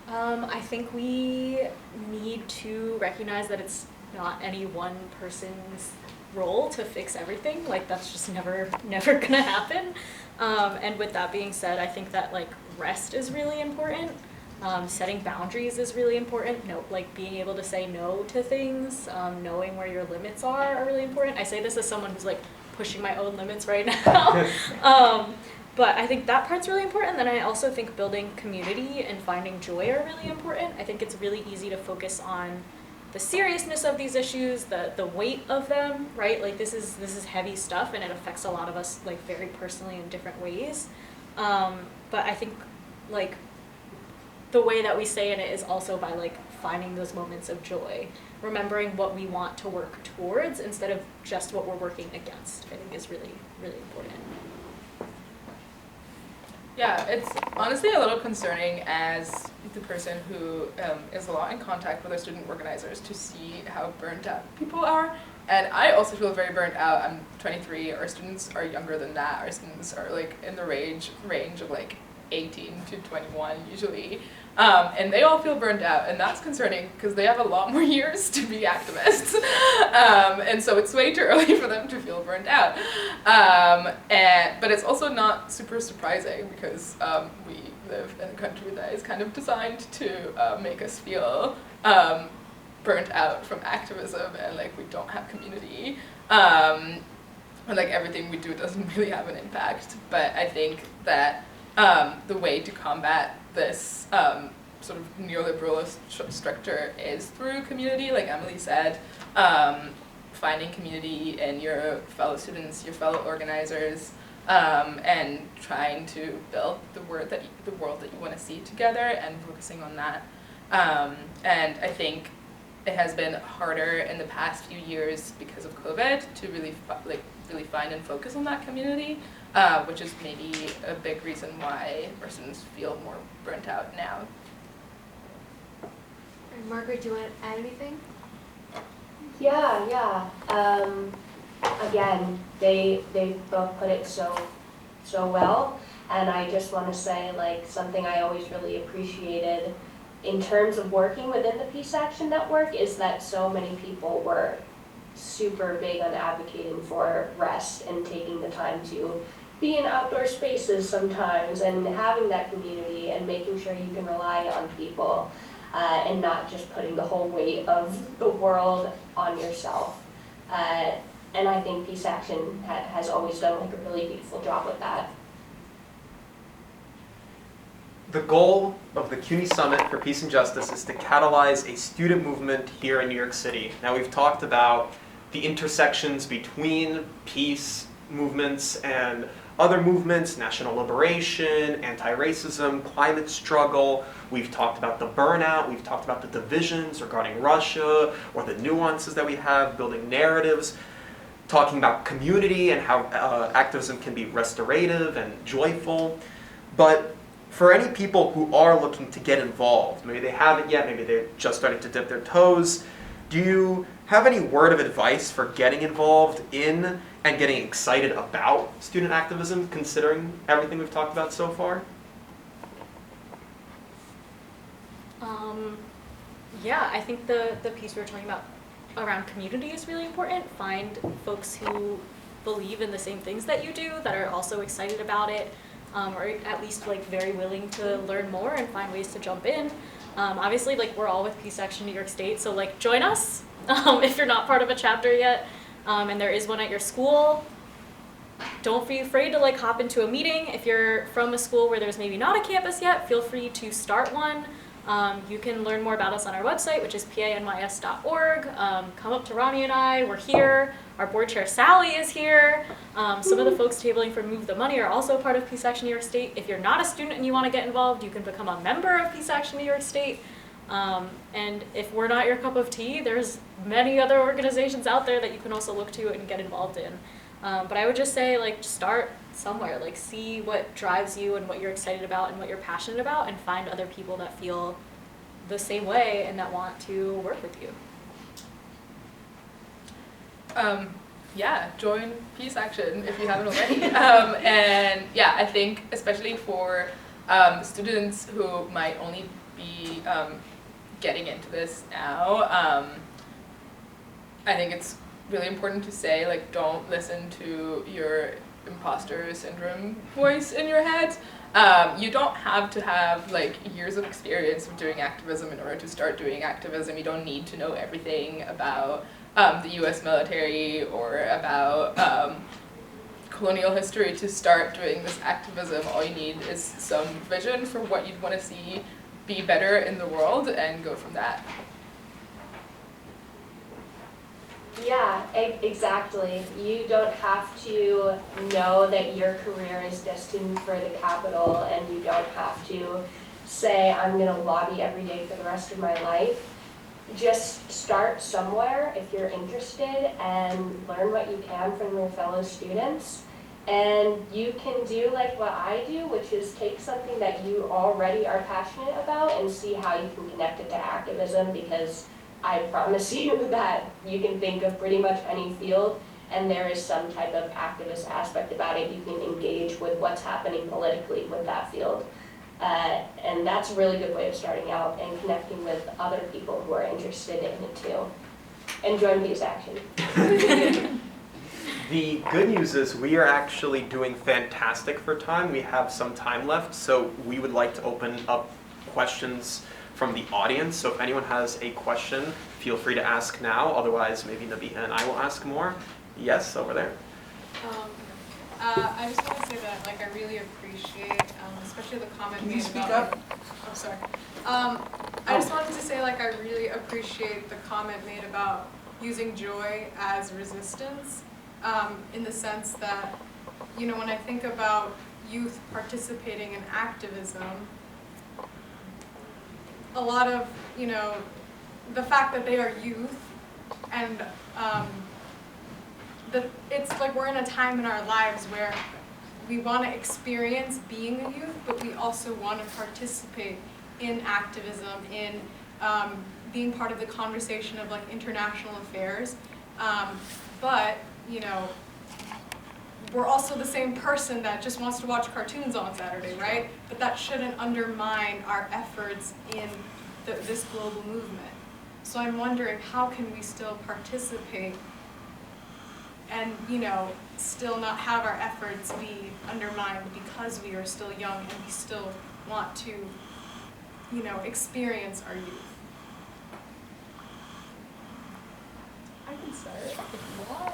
I think we need to recognize that it's not any one person's role to fix everything. Like, that's just never gonna happen. And with that being said, I think that, like, rest is really important. Setting boundaries is really important. No, like, being able to say no to things, knowing where your limits are really important. I say this as someone who's, like, pushing my own limits right now. But I think that part's really important. Then I also think building community and finding joy are really important. I think it's really easy to focus on the seriousness of these issues, the weight of them, right? Like this is heavy stuff, and it affects a lot of us like very personally in different ways. But I think like the way that we stay in it is also by like finding those moments of joy, remembering what we want to work towards instead of just what we're working against. I think is really, really important. Yeah, it's honestly a little concerning as the person who is a lot in contact with our student organizers to see how burnt out people are. And I also feel very burnt out. I'm 23, our students are younger than that. Our students are like in the range of like 18 to 21 usually. And they all feel burnt out, and that's concerning because they have a lot more years to be activists. And so it's way too early for them to feel burnt out. But it's also not super surprising because we live in a country that is kind of designed to make us feel burnt out from activism, and like we don't have community. And like everything we do doesn't really have an impact. But I think that the way to combat this sort of neoliberalist structure is through community, like Emily said, finding community in your fellow students, your fellow organizers, and trying to build the world that you want to see together and focusing on that. And I think it has been harder in the past few years because of COVID to really find and focus on that community. Which is maybe a big reason why our students feel more burnt out now. And Margaret, do you want to add anything? Yeah. Again, they both put it so well, and I just want to say like something I always really appreciated in terms of working within the Peace Action Network is that so many people were super big on advocating for rest and taking the time to be in outdoor spaces sometimes and having that community and making sure you can rely on people and not just putting the whole weight of the world on yourself. And I think Peace Action has always done like a really beautiful job with that. The goal of the CUNY Summit for Peace and Justice is to catalyze a student movement here in New York City. Now we've talked about the intersections between peace movements and other movements, national liberation, anti-racism, climate struggle. We've talked about the burnout, we've talked about the divisions regarding Russia, or the nuances that we have, building narratives, talking about community and how activism can be restorative and joyful. But for any people who are looking to get involved, maybe they haven't yet, maybe they're just starting to dip their toes, do you have any word of advice for getting involved in and getting excited about student activism, considering everything we've talked about so far? Yeah, I think the piece we were talking about around community is really important. Find folks who believe in the same things that you do, that are also excited about it, or at least like very willing to learn more and find ways to jump in. Obviously, like we're all with Peace Action New York State, so like join us if you're not part of a chapter yet, and there is one at your school. Don't be afraid to like hop into a meeting. If you're from a school where there's maybe not a campus yet, feel free to start one. You can learn more about us on our website, which is panys.org. Come up to Roni and I, we're here. Our board chair, Sally, is here. Some of the folks tabling for Move the Money are also part of Peace Action New York State. If you're not a student and you want to get involved, you can become a member of Peace Action New York State. And if we're not your cup of tea, there's many other organizations out there that you can also look to and get involved in. But I would just say, like, start somewhere. Like, see what drives you and what you're excited about and what you're passionate about, and find other people that feel the same way and that want to work with you. Yeah, join Peace Action if you haven't already. And yeah, I think especially for students who might only be getting into this now, I think it's really important to say, like, don't listen to your imposter syndrome voice in your head. You don't have to have like years of experience of doing activism in order to start doing activism. You don't need to know everything about the US military or about colonial history to start doing this activism. All you need is some vision for what you'd want to see be better in the world, and go from that. Yeah, exactly. You don't have to know that your career is destined for the capital, and you don't have to say, I'm going to lobby every day for the rest of my life. Just start somewhere if you're interested and learn what you can from your fellow students. And you can do like what I do, which is take something that you already are passionate about and see how you can connect it to activism, because I promise you that you can think of pretty much any field and there is some type of activist aspect about it. You can engage with what's happening politically with that field. And that's a really good way of starting out and connecting with other people who are interested in it too. And join Peace Action. The good news is we are actually doing fantastic for time. We have some time left, so we would like to open up questions from the audience. So if anyone has a question, feel free to ask now. Otherwise, maybe Nabiha and I will ask more. Yes, over there. I just want to say that, like, I really appreciate, especially the comment Can you made speak about. up? I'm sorry. I just wanted to say, like, I really appreciate the comment made about using joy as resistance, in the sense that, you know, when I think about youth participating in activism, a lot of, you know, the fact that they are youth and it's like we're in a time in our lives where we want to experience being a youth, but we also want to participate in activism, in being part of the conversation of like international affairs. But, you know, we're also the same person that just wants to watch cartoons on Saturday, right? But that shouldn't undermine our efforts in this global movement. So I'm wondering, how can we still participate and, you know, still not have our efforts be undermined because we are still young and we still want to, you know, experience our youth? I can start if you want.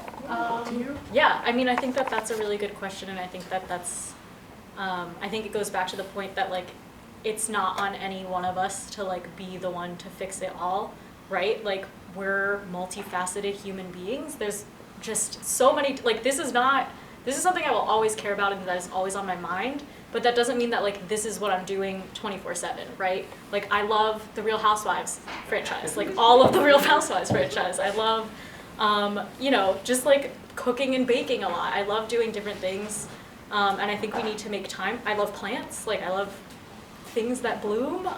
Yeah, I mean, I think that that's a really good question, and I think that that's, I think it goes back to the point that, like, it's not on any one of us to, like, be the one to fix it all, right? Like, we're multifaceted human beings. There's just so many, like, this is something I will always care about and that is always on my mind, but that doesn't mean that, like, this is what I'm doing 24/7, right? Like, I love the Real Housewives franchise, like, all of the Real Housewives franchise. I love, you know, just, like, cooking and baking a lot. I love doing different things, and I think we need to make time. I love plants, like, I love things that bloom.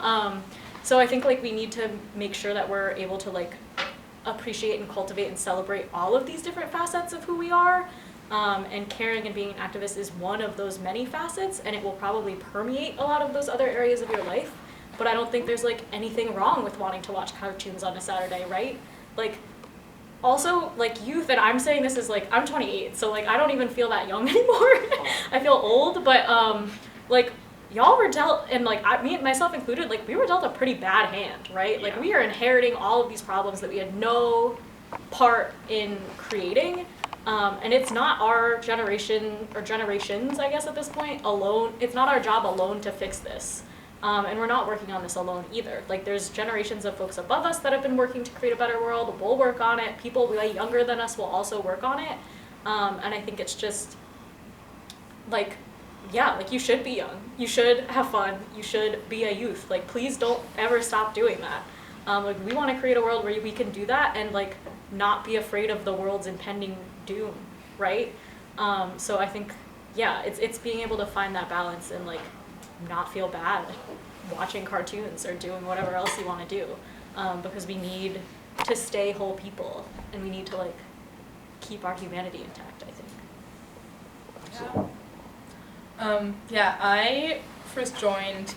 So I think, like, we need to make sure that we're able to, like, appreciate and cultivate and celebrate all of these different facets of who we are. And caring and being an activist is one of those many facets, and it will probably permeate a lot of those other areas of your life. But I don't think there's, like, anything wrong with wanting to watch cartoons on a Saturday, right? Like, also, like, youth, and I'm saying this is, like, I'm 28, so, like, I don't even feel that young anymore. I feel old, but, like, y'all were dealt, and, like, me, myself included, like, we were dealt a pretty bad hand, right? Yeah. Like, we are inheriting all of these problems that we had no part in creating. And it's not our generation, or generations, I guess, at this point, alone. It's not our job alone to fix this. And we're not working on this alone either. Like, there's generations of folks above us that have been working to create a better world. We'll work on it. People way younger than us will also work on it. And I think it's just, like, yeah, like, you should be young. You should have fun. You should be a youth. Like, please don't ever stop doing that. Like, we want to create a world where we can do that and, like, not be afraid of the world's impending doom, right? So I think, yeah, it's being able to find that balance and, like, not feel bad watching cartoons or doing whatever else you want to do, because we need to stay whole people and we need to, like, keep our humanity intact, I think. Yeah, I first joined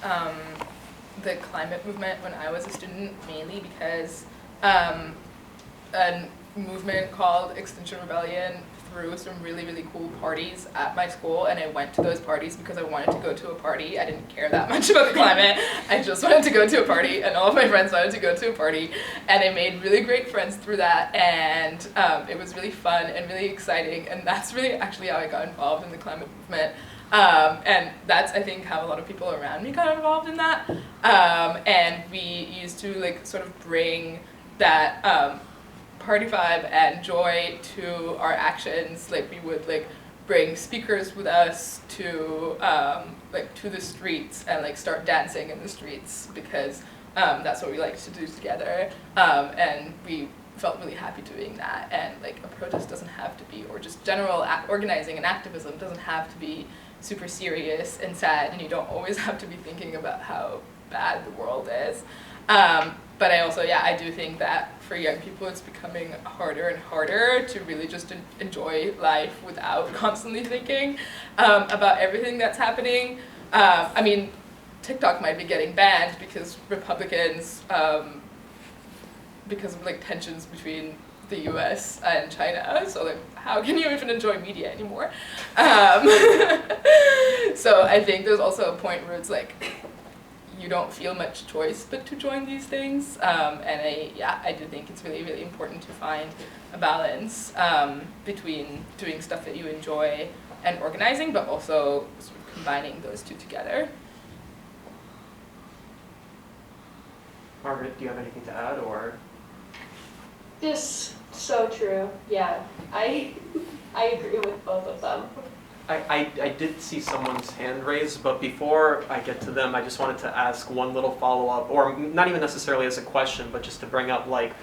the climate movement when I was a student, mainly because a movement called Extinction Rebellion threw some really, really cool parties at my school, and I went to those parties because I wanted to go to a party. I didn't care that much about the climate. I just wanted to go to a party, and all of my friends wanted to go to a party, and I made really great friends through that, and it was really fun and really exciting, and that's really actually how I got involved in the climate movement. And that's, I think, how a lot of people around me got involved in that. And we used to, like, sort of bring that party vibe and joy to our actions. Like we would like bring speakers with us to like to the streets and like start dancing in the streets because that's what we like to do together, and we felt really happy doing that. And like a protest doesn't have to be, or just general organizing and activism doesn't have to be super serious and sad, and you don't always have to be thinking about how bad the world is. But I also, yeah, I do think that for young people it's becoming harder and harder to really just enjoy life without constantly thinking about everything that's happening. I mean, TikTok might be getting banned because Republicans, because of like tensions between the US and China, so like how can you even enjoy media anymore? So I think there's also a point where it's like you don't feel much choice but to join these things, and I do think it's really, really important to find a balance between doing stuff that you enjoy and organizing, but also sort of combining those two together. Margaret, do you have anything to add, or? Just so true. Yeah, I agree with both of them. I did see someone's hand raised, but before I get to them, I just wanted to ask one little follow-up, or not even necessarily as a question, but just to bring up like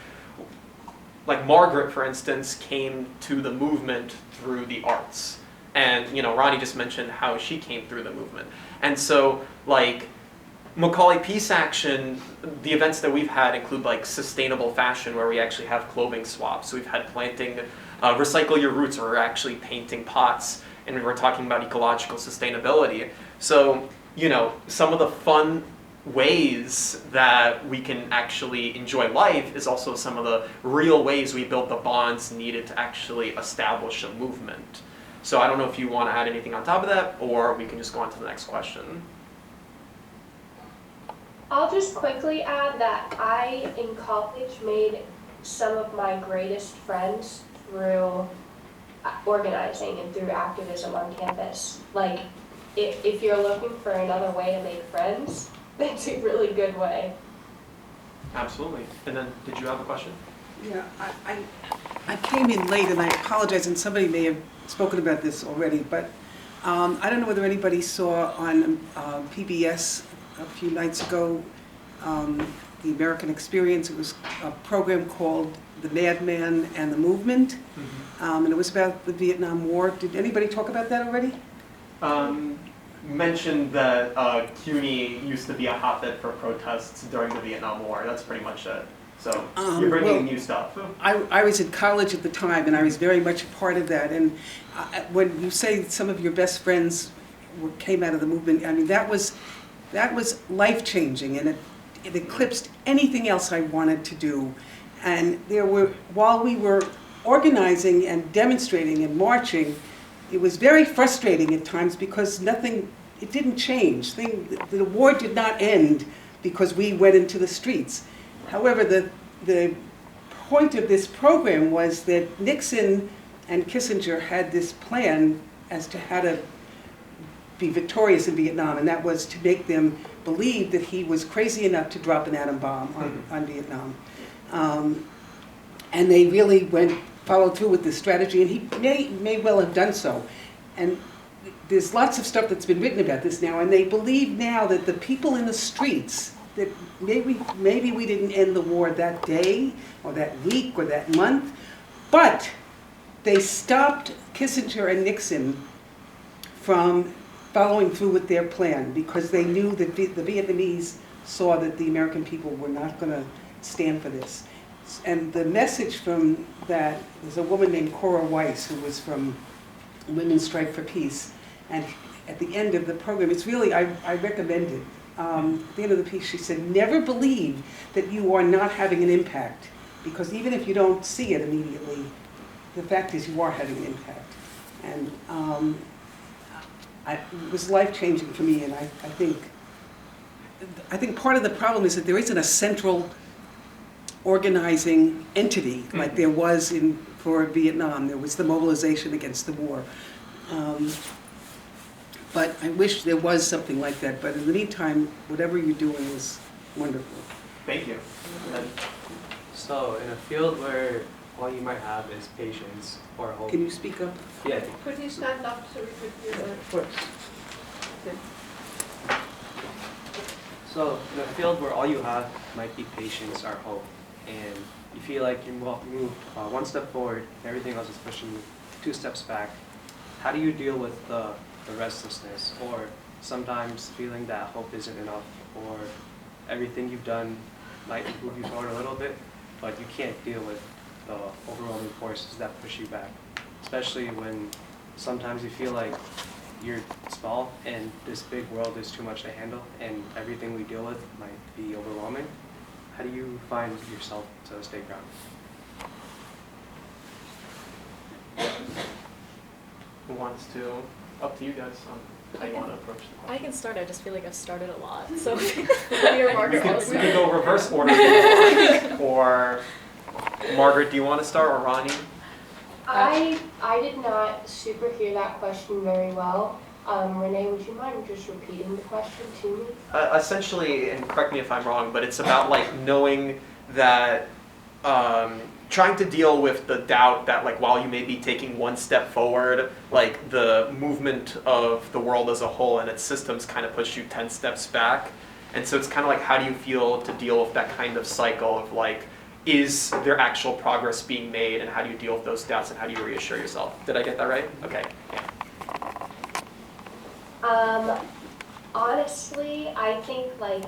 Margaret, for instance, came to the movement through the arts. And, you know, Roni just mentioned how she came through the movement. And so, like, Macaulay Peace Action, the events that we've had include like sustainable fashion, where we actually have clothing swaps. We've had planting, recycle your roots, where we're actually painting pots, and we were talking about ecological sustainability. So, you know, some of the fun ways that we can actually enjoy life is also some of the real ways we build the bonds needed to actually establish a movement. So I don't know if you want to add anything on top of that, or we can just go on to the next question. I'll just quickly add that I, in college, made some of my greatest friends through organizing and through activism on campus. Like, if you're looking for another way to make friends, that's a really good way. Absolutely. And then, did you have a question? Yeah, I came in late, and I apologize, and somebody may have spoken about this already, but I don't know whether anybody saw on PBS a few nights ago, the American Experience. It was a program called The Madman and the Movement, and it was about the Vietnam War. Did anybody talk about that already? Mentioned that CUNY used to be a hotbed for protests during the Vietnam War. That's pretty much it. So you're bringing new stuff. I was in college at the time, and I was very much a part of that. And when you say some of your best friends came out of the movement, I mean, that was life-changing, and it eclipsed anything else I wanted to do. And while we were organizing and demonstrating and marching, it was very frustrating at times because it didn't change. The war did not end because we went into the streets. However, the point of this program was that Nixon and Kissinger had this plan as to how to be victorious in Vietnam, and that was to make them believe that he was crazy enough to drop an atom bomb on Vietnam. And they really followed through with this strategy, and he may well have done so. And there's lots of stuff that's been written about this now, and they believe now that the people in the streets, that maybe we didn't end the war that day, or that week, or that month, but they stopped Kissinger and Nixon from following through with their plan because they knew that the Vietnamese saw that the American people were not going to stand for this. And the message from that, there's a woman named Cora Weiss who was from Women's Strike for Peace, and at the end of the program, it's really, I recommend it. At the end of the piece, she said, never believe that you are not having an impact, because even if you don't see it immediately, the fact is you are having an impact. And it was life-changing for me, and I think part of the problem is that there isn't a central organizing entity like there was for Vietnam. There was the mobilization against the war. But I wish there was something like that. But in the meantime, whatever you're doing is wonderful. Thank you. So in a field where all you might have is patience or hope. Can you speak up? Yeah. Could you stand up so we could hear the Of course. So in a field where all you have might be patience or hope, and you feel like you moved one step forward, and everything else is pushing you 2 steps back, how do you deal with the restlessness, or sometimes feeling that hope isn't enough, or everything you've done might move you forward a little bit, but you can't deal with the overwhelming forces that push you back, especially when sometimes you feel like you're small and this big world is too much to handle and everything we deal with might be overwhelming. How do you find yourself to stay grounded? Who wants to? Up to you guys on how you want to approach the I question. can start. I just feel like I've started a lot. So We could go reverse order, or Margaret, do you want to start, or Roni? I did not super hear that question very well. Rene, would you mind just repeating the question to me? Essentially, and correct me if I'm wrong, but it's about like knowing that, trying to deal with the doubt that like while you may be taking one step forward, like the movement of the world as a whole and its systems kind of push you 10 steps back. And so it's kind of like, how do you feel to deal with that kind of cycle of like, is there actual progress being made, and how do you deal with those doubts, and how do you reassure yourself? Did I get that right? Okay, yeah. Honestly, I think like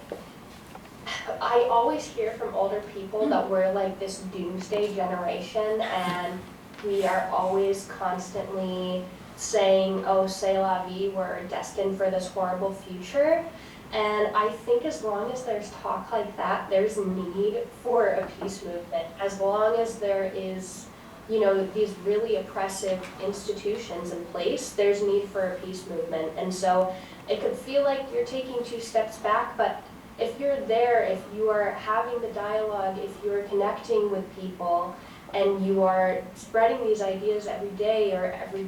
I always hear from older people that we're like this doomsday generation, and we are always constantly saying, oh, c'est la vie, we're destined for this horrible future. And I think as long as there's talk like that, there's need for a peace movement. As long as there is, you know, these really oppressive institutions in place, there's need for a peace movement. And so it could feel like you're taking 2 steps back, but if you're there, if you are having the dialogue, if you're connecting with people, and you are spreading these ideas every day or every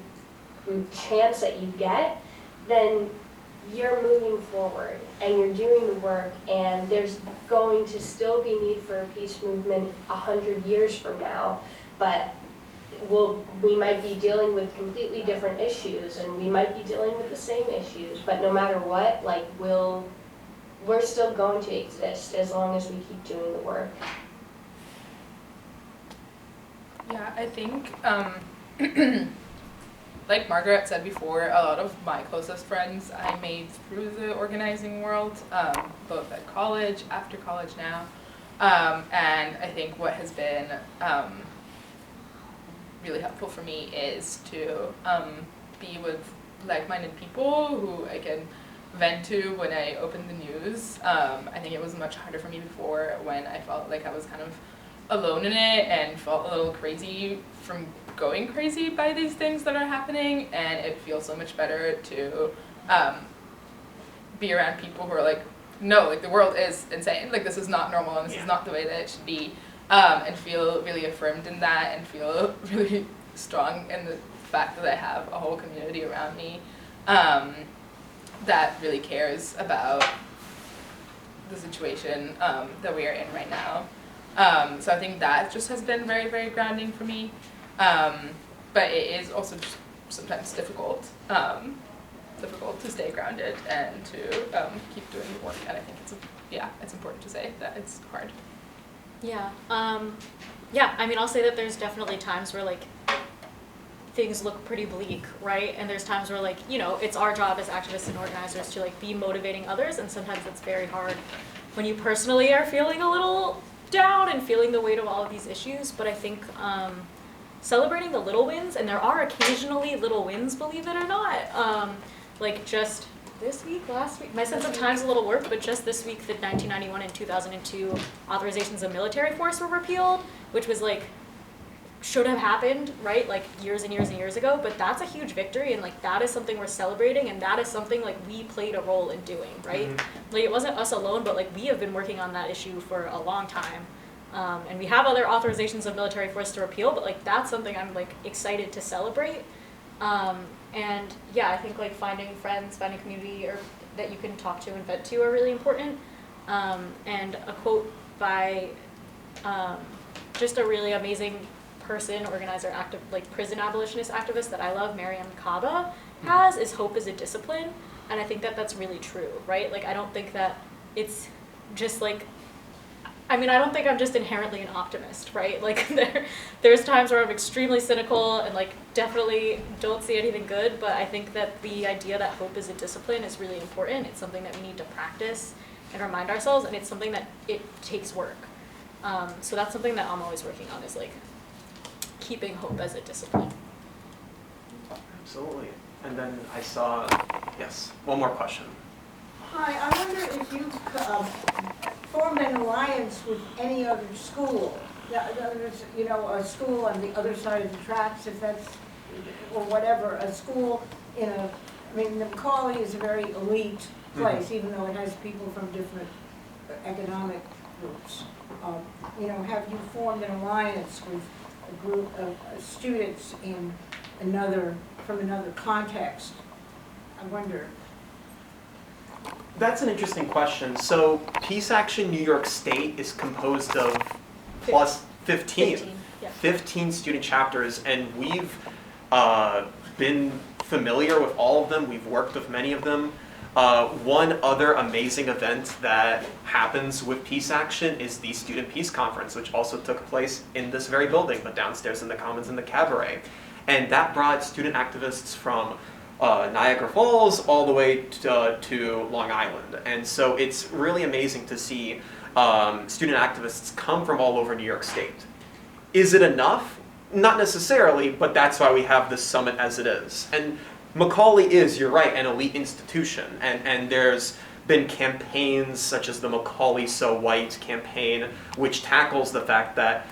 chance that you get, then you're moving forward and you're doing the work, and there's going to still be need for a peace movement 100 years from now, but we might be dealing with completely different issues, and we might be dealing with the same issues, but no matter what, like we're still going to exist as long as we keep doing the work. Yeah, I think, like Margaret said before, a lot of my closest friends I made through the organizing world, both at college, after college now. And I think what has been really helpful for me is to be with like-minded people who I can vent to when I open the news. I think it was much harder for me before, when I felt like I was kind of alone in it and felt a little crazy from going crazy by these things that are happening, and it feels so much better to be around people who are like, no, like the world is insane, like this is not normal and this is not the way that it should be, and feel really affirmed in that, and feel really strong in the fact that I have a whole community around me that really cares about the situation that we are in right now. So I think that just has been very, very grounding for me. But it is also just sometimes difficult to stay grounded and to keep doing the work. And I think it's important to say that it's hard. Yeah. I mean, I'll say that there's definitely times where like things look pretty bleak, right? And there's times where like, you know, it's our job as activists and organizers to like be motivating others, and sometimes it's very hard when you personally are feeling a little down and feeling the weight of all of these issues. But I think celebrating the little wins, and there are occasionally little wins, believe it or not, like just this week, last week, my sense of time's a little warped, but just this week the 1991 and 2002 authorizations of military force were repealed, which was like, should have happened, right, like years and years and years ago, but that's a huge victory, and like that is something we're celebrating, and that is something like we played a role in doing, right? Like it wasn't us alone, but like we have been working on that issue for a long time, and we have other authorizations of military force to repeal, but like that's something I'm like excited to celebrate. And yeah, I think like finding friends, finding community or that you can talk to and vent to are really important. And a quote by just a really amazing person, organizer, active, like prison abolitionist activist that I love, Mariam Kaba, has is hope is a discipline. And I think that that's really true, right? Like, I don't think that it's just like, I mean, I don't think I'm just inherently an optimist, right? Like, there's times where I'm extremely cynical and like definitely don't see anything good, but I think that the idea that hope is a discipline is really important. It's something that we need to practice and remind ourselves, and it's something that it takes work. So that's something that I'm always working on, is like keeping hope as a discipline. Absolutely. And then I saw, yes, one more question. Hi, I wonder if you formed an alliance with any other school, you know, a school on the other side of the tracks, if that's, or whatever, a school in a, I mean, Macaulay is a very elite place, even though it has people from different economic groups. You know, have you formed an alliance with a group of students in another, from another context? I wonder. That's an interesting question. So Peace Action New York State is composed of plus 15. 15 student chapters, and we've been familiar with all of them. We've worked with many of them. One other amazing event that happens with Peace Action is the Student Peace Conference, which also took place in this very building, but downstairs in the Commons in the Cabaret. And that brought student activists from Niagara Falls all the way to Long Island. And so it's really amazing to see student activists come from all over New York State. Is it enough? Not necessarily, but that's why we have this summit as it is. And Macaulay is, you're right, an elite institution. And there's been campaigns such as the Macaulay So White campaign, which tackles the fact that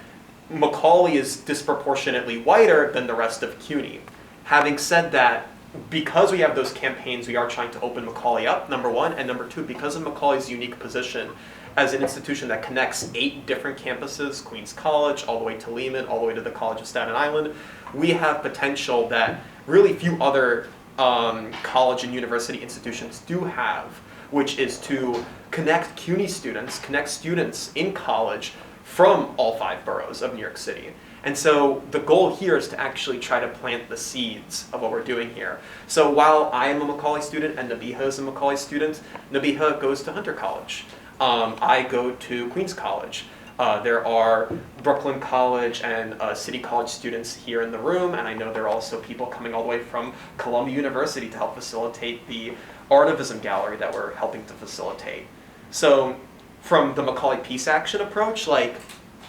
Macaulay is disproportionately whiter than the rest of CUNY. Having said that, because we have those campaigns, we are trying to open Macaulay up, number one, and number two, because of Macaulay's unique position as an institution that connects 8 different campuses, Queens College, all the way to Lehman, all the way to the College of Staten Island, we have potential that really few other college and university institutions do have, which is to connect CUNY students, connect students in college from all 5 boroughs of New York City. And so the goal here is to actually try to plant the seeds of what we're doing here. So while I am a Macaulay student and Nabiha is a Macaulay student, Nabiha goes to Hunter College. I go to Queens College. There are Brooklyn College and City College students here in the room, and I know there are also people coming all the way from Columbia University to help facilitate the Artivism Gallery that we're helping to facilitate. So from the Macaulay Peace Action approach, like,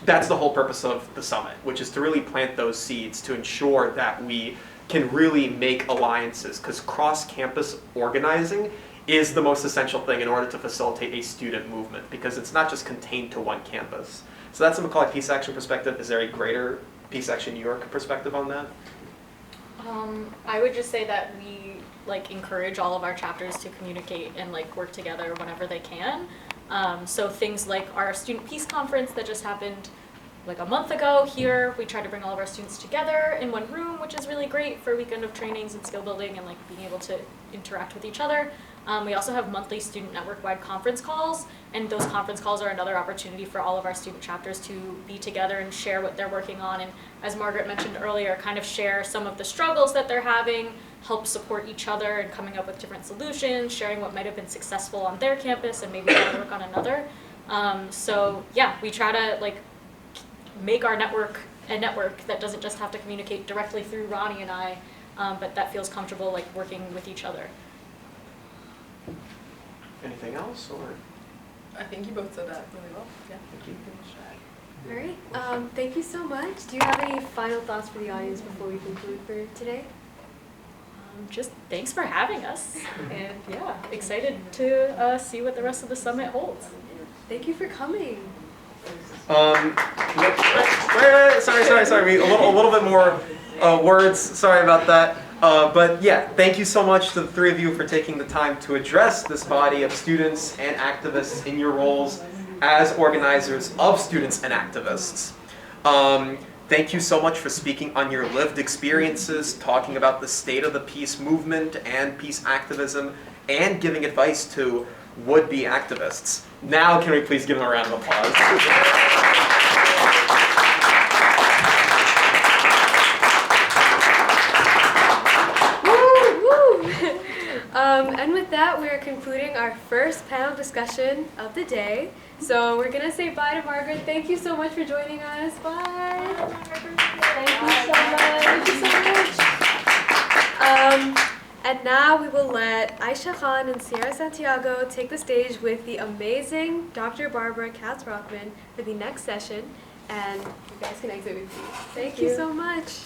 that's the whole purpose of the summit, which is to really plant those seeds to ensure that we can really make alliances, because cross-campus organizing is the most essential thing in order to facilitate a student movement, because it's not just contained to one campus. So that's the Macaulay Peace Action perspective. Is there a greater Peace Action New York perspective on that? I would just say that we like encourage all of our chapters to communicate and like work together whenever they can. So things like our Student Peace Conference that just happened like a month ago here, we tried to bring all of our students together in one room, which is really great for a weekend of trainings and skill building and like being able to interact with each other. We also have monthly student network-wide conference calls, and those conference calls are another opportunity for all of our student chapters to be together and share what they're working on, and as Margaret mentioned earlier, kind of share some of the struggles that they're having, help support each other in coming up with different solutions, sharing what might have been successful on their campus and maybe want to work on another. So yeah, we try to like make our network a network that doesn't just have to communicate directly through Roni and I, but that feels comfortable like working with each other. Anything else, or? I think you both said that really well. Yeah. Thank you. All right, thank you so much. Do you have any final thoughts for the audience before we conclude for today? Just thanks for having us, and yeah, excited to see what the rest of the summit holds. Thank you for coming. Wait, sorry. A little bit more words. Sorry about that. But yeah, thank you so much to the 3 of you for taking the time to address this body of students and activists in your roles as organizers of students and activists. Thank you so much for speaking on your lived experiences, talking about the state of the peace movement and peace activism, and giving advice to would-be activists. Now, can we please give them a round of applause? that, we are concluding our first panel discussion of the day. So we're gonna say bye to Margaret. Thank you so much for joining us. Bye. Thank you so much. And now we will let Aisha Khan and Sierra Santiago take the stage with the amazing Dr. Barbara Katz-Rockman for the next session. And you guys can exit with me. Thank you so much.